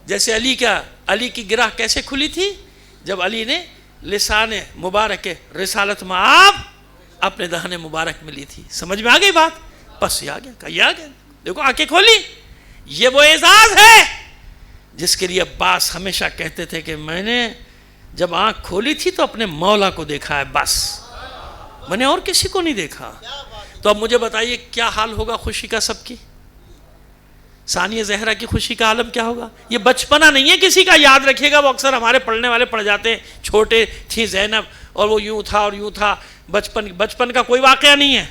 جیسے علی کی گرہ کیسے کھلی تھی؟ جب علی نے لسان مبارک رسالت مآب اپنے دہن مبارک میں لی تھی. سمجھ میں آ گئی بات؟ بس یہ آ گیا, کہیں آ گیا. دیکھو آنکھیں کھولی. یہ وہ اعزاز ہے جس کے لیے عباس ہمیشہ کہتے تھے کہ میں نے جب آنکھ کھولی تھی تو اپنے مولا کو دیکھا ہے, بس میں نے اور کسی کو نہیں دیکھا. تو اب مجھے بتائیے کیا حال ہوگا خوشی کا سب کی؟ ثانیہ زہرا کی خوشی کا عالم کیا ہوگا؟ یہ بچپنا نہیں ہے کسی کا, یاد رکھیے گا. وہ اکثر ہمارے پڑھنے والے پڑھ جاتے ہیں, چھوٹے تھی زینب اور وہ یوں تھا اور یوں تھا. بچپن کا کوئی واقعہ نہیں ہے.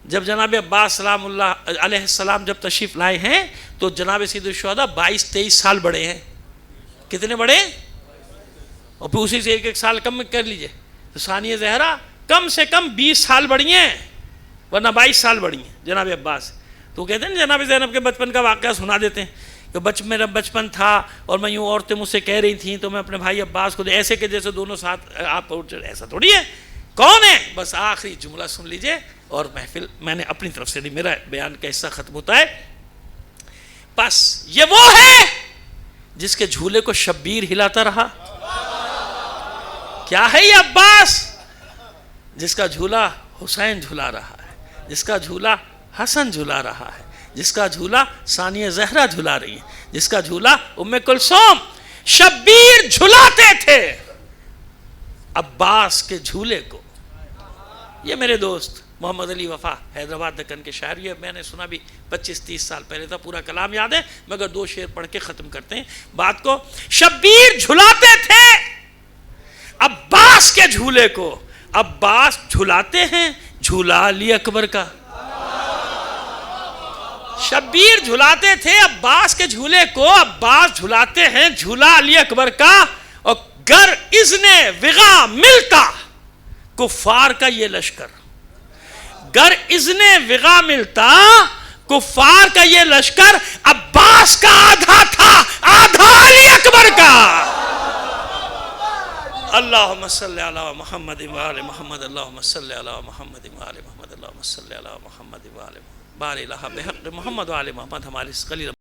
جب جناب عباس سلام اللہ علیہ السلام جب تشریف لائے ہیں تو جناب سید الشہداء 22-23 سال بڑے ہیں. کتنے بڑے؟ اور پھر اسی سے ایک سال کم کر لیجئے. تو ثانیہ زہرا کم سے کم 20 سال بڑی ہیں, ورنہ 22 سال بڑی ہیں جناب عباس. تو کہتے ہیں جناب زینب کے بچپن کا واقعہ سنا دیتے ہیں کہ میرا بچپن تھا اور میں یوں عورتیں مجھ سے کہہ رہی تھیں تو میں اپنے بھائی عباس کو ایسے کہ جیسے دونوں ساتھ آپ, ایسا تھوڑی ہے. کون ہے؟ بس آخری جملہ سن لیجئے اور محفل میں نے اپنی طرف سے نہیں, میرا بیان کا حصہ ختم ہوتا ہے. بس یہ وہ ہے جس کے جھولے کو شبیر ہلاتا رہا. کیا ہے یہ عباس؟ جس کا جھولا حسین جھلا رہا ہے, جس کا جھولا حسن جھلا رہا ہے, جس کا جھولا ثانیہ زہرا جھلا رہی ہے, جس کا جھولا ام کلثوم شبیر جھلاتے تھے عباس کے جھولے کو. یہ میرے دوست محمد علی وفا حیدرآباد دکن کے شاعر, یہ میں نے سنا بھی 25-30 سال پہلے تھا, پورا کلام یاد ہے مگر 2 شعر پڑھ کے ختم کرتے ہیں بات کو. شبیر جھلاتے تھے عباس کے جھولے کو, عباس جھلاتے ہیں جھولا علی اکبر کا. شبیر جھلاتے تھے عباس کے جھولے کو, عباس جھلاتے ہیں جھولا علی اکبر کا. اور گر اذن وغا ملتا کفار کا یہ لشکر, گر اذن وغا ملتا کفار کا یہ لشکر, عباس کا آدھا تھا آدھا علی اکبر کا. اللہم صلی علی محمد وآل محمد, اللہم صلی علی محمد وآل محمد, اللہم صلی علی محمد وآل محمد, بار الہ بحق محمد وآل محمد. ہمارے اس قلیل